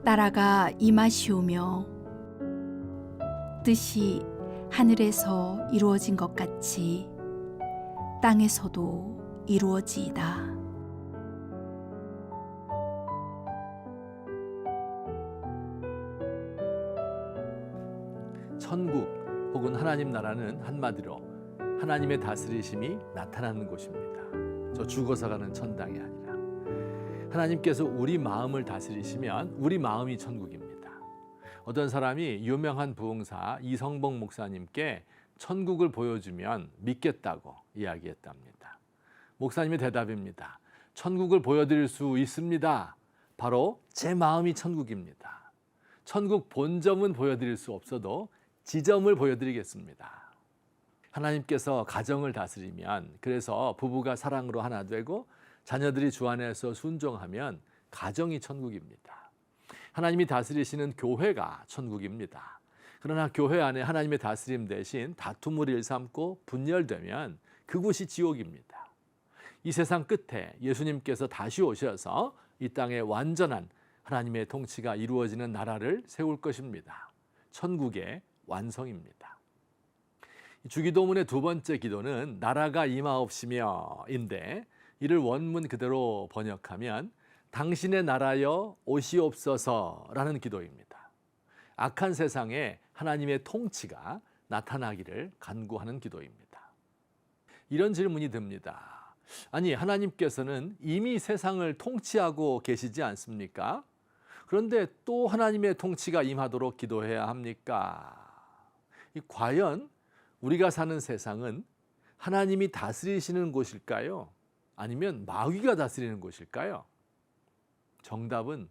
나라가 임하시오며 뜻이 하늘에서 이루어진 것 같이 땅에서도 이루어지이다. 천국 혹은 하나님 나라는 한마디로 하나님의 다스리심이 나타나는 곳입니다. 저 죽어서 가는 천당이 아니라 하나님께서 우리 마음을 다스리시면 우리 마음이 천국입니다. 어떤 사람이 유명한 부흥사 이성복 목사님께 천국을 보여주면 믿겠다고 이야기했답니다. 목사님의 대답입니다. 천국을 보여드릴 수 있습니다. 바로 제 마음이 천국입니다. 천국 본점은 보여드릴 수 없어도 지점을 보여드리겠습니다. 하나님께서 가정을 다스리면, 그래서 부부가 사랑으로 하나 되고 자녀들이 주 안에서 순종하면 가정이 천국입니다. 하나님이 다스리시는 교회가 천국입니다. 그러나 교회 안에 하나님의 다스림 대신 다툼을 일삼고 분열되면 그곳이 지옥입니다. 이 세상 끝에 예수님께서 다시 오셔서 이 땅에 완전한 하나님의 통치가 이루어지는 나라를 세울 것입니다. 천국의 완성입니다. 주기도문의 두 번째 기도는 나라가 임하옵시며인데, 이를 원문 그대로 번역하면 당신의 나라여 오시옵소서라는 기도입니다. 악한 세상에 하나님의 통치가 나타나기를 간구하는 기도입니다. 이런 질문이 듭니다. 아니, 하나님께서는 이미 세상을 통치하고 계시지 않습니까? 그런데 또 하나님의 통치가 임하도록 기도해야 합니까? 과연 우리가 사는 세상은 하나님이 다스리시는 곳일까요? 아니면 마귀가 다스리는 곳일까요? 정답은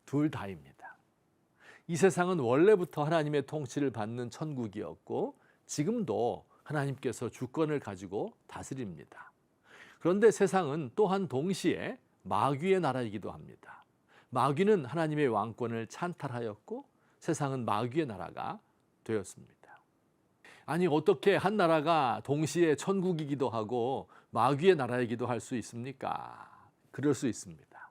둘 다입니다. 이 세상은 원래부터 하나님의 통치를 받는 천국이었고 지금도 하나님께서 주권을 가지고 다스립니다. 그런데 세상은 또한 동시에 마귀의 나라이기도 합니다. 마귀는 하나님의 왕권을 찬탈하였고 세상은 마귀의 나라가 되었습니다. 아니, 어떻게 한 나라가 동시에 천국이기도 하고 마귀의 나라이기도 할 수 있습니까? 그럴 수 있습니다.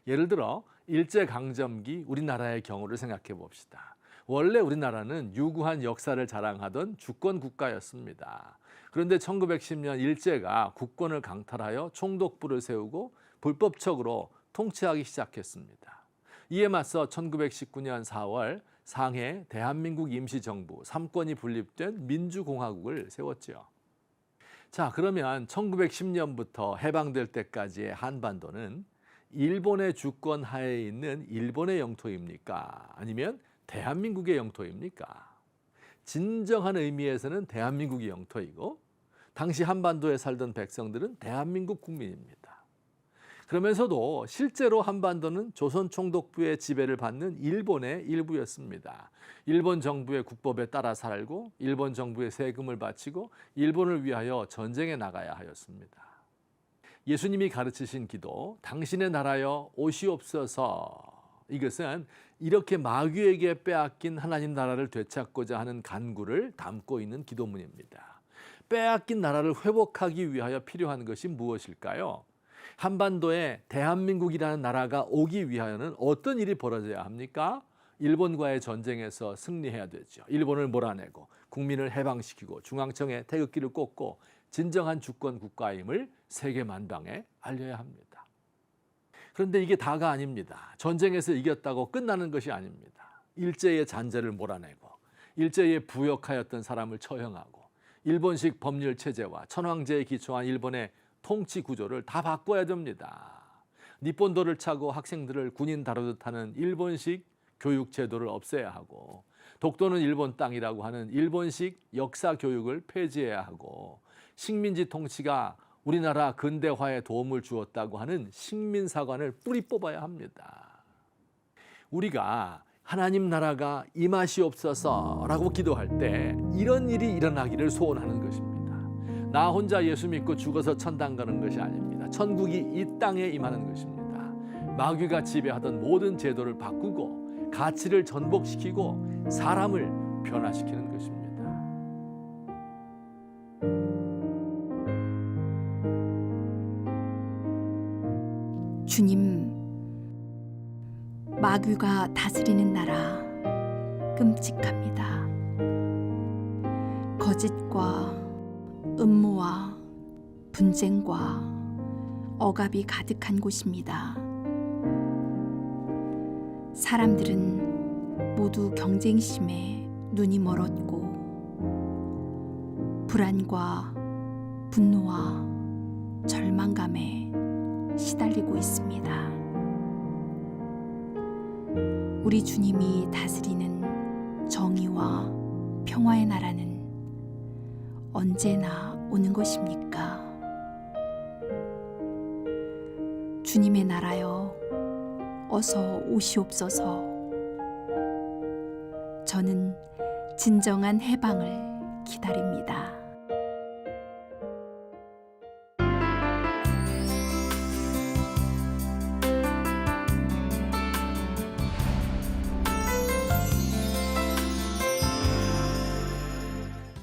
예를 들어 일제강점기 우리나라의 경우를 생각해 봅시다. 원래 우리나라는 유구한 역사를 자랑하던 주권 국가였습니다. 그런데 1910년 일제가 국권을 강탈하여 총독부를 세우고 불법적으로 통치하기 시작했습니다. 이에 맞서 1919년 4월 상해 대한민국 임시정부 3권이 분립된 민주공화국을 세웠죠. 자, 그러면 1910년부터 해방될 때까지의 한반도는 일본의 주권 하에 있는 일본의 영토입니까? 아니면 대한민국의 영토입니까? 진정한 의미에서는 대한민국의 영토이고 당시 한반도에 살던 백성들은 대한민국 국민입니다. 그러면서도 실제로 한반도는 조선 총독부의 지배를 받는 일본의 일부였습니다. 일본 정부의 국법에 따라 살고 일본 정부의 세금을 바치고 일본을 위하여 전쟁에 나가야 하였습니다. 예수님이 가르치신 기도, 당신의 나라여 오시옵소서, 이것은 이렇게 마귀에게 빼앗긴 하나님 나라를 되찾고자 하는 간구를 담고 있는 기도문입니다. 빼앗긴 나라를 회복하기 위하여 필요한 것이 무엇일까요? 한반도에 대한민국이라는 나라가 오기 위하여는 어떤 일이 벌어져야 합니까? 일본과의 전쟁에서 승리해야 되죠. 일본을 몰아내고 국민을 해방시키고 중앙청에 태극기를 꽂고 진정한 주권 국가임을 세계 만방에 알려야 합니다. 그런데 이게 다가 아닙니다. 전쟁에서 이겼다고 끝나는 것이 아닙니다. 일제의 잔재를 몰아내고 일제에 부역하였던 사람을 처형하고 일본식 법률 체제와 천황제에 기초한 일본의 통치 구조를 다 바꿔야 됩니다. 니폰도를 차고 학생들을 군인 다루듯 하는 일본식 교육 제도를 없애야 하고 독도는 일본 땅이라고 하는 일본식 역사 교육을 폐지해야 하고 식민지 통치가 우리나라 근대화에 도움을 주었다고 하는 식민사관을 뿌리 뽑아야 합니다. 우리가 하나님 나라가 임하시옵소서라고 기도할 때 이런 일이 일어나기를 소원하는 것입니다. 나 혼자 예수 믿고 죽어서 천당 가는 것이 아닙니다. 천국이 이 땅에 임하는 것입니다. 마귀가 지배하던 모든 제도를 바꾸고 가치를 전복시키고 사람을 변화시키는 것입니다. 주님, 마귀가 다스리는 나라 끔찍합니다. 거짓과 음모와 분쟁과 억압이 가득한 곳입니다. 사람들은 모두 경쟁심에 눈이 멀었고 불안과 분노와 절망감에 시달리고 있습니다. 우리 주님이 다스리는 정의와 평화의 나라는 언제나 오는 것입니까? 주님의 나라여, 어서 오시옵소서. 저는 진정한 해방을 기다립니다.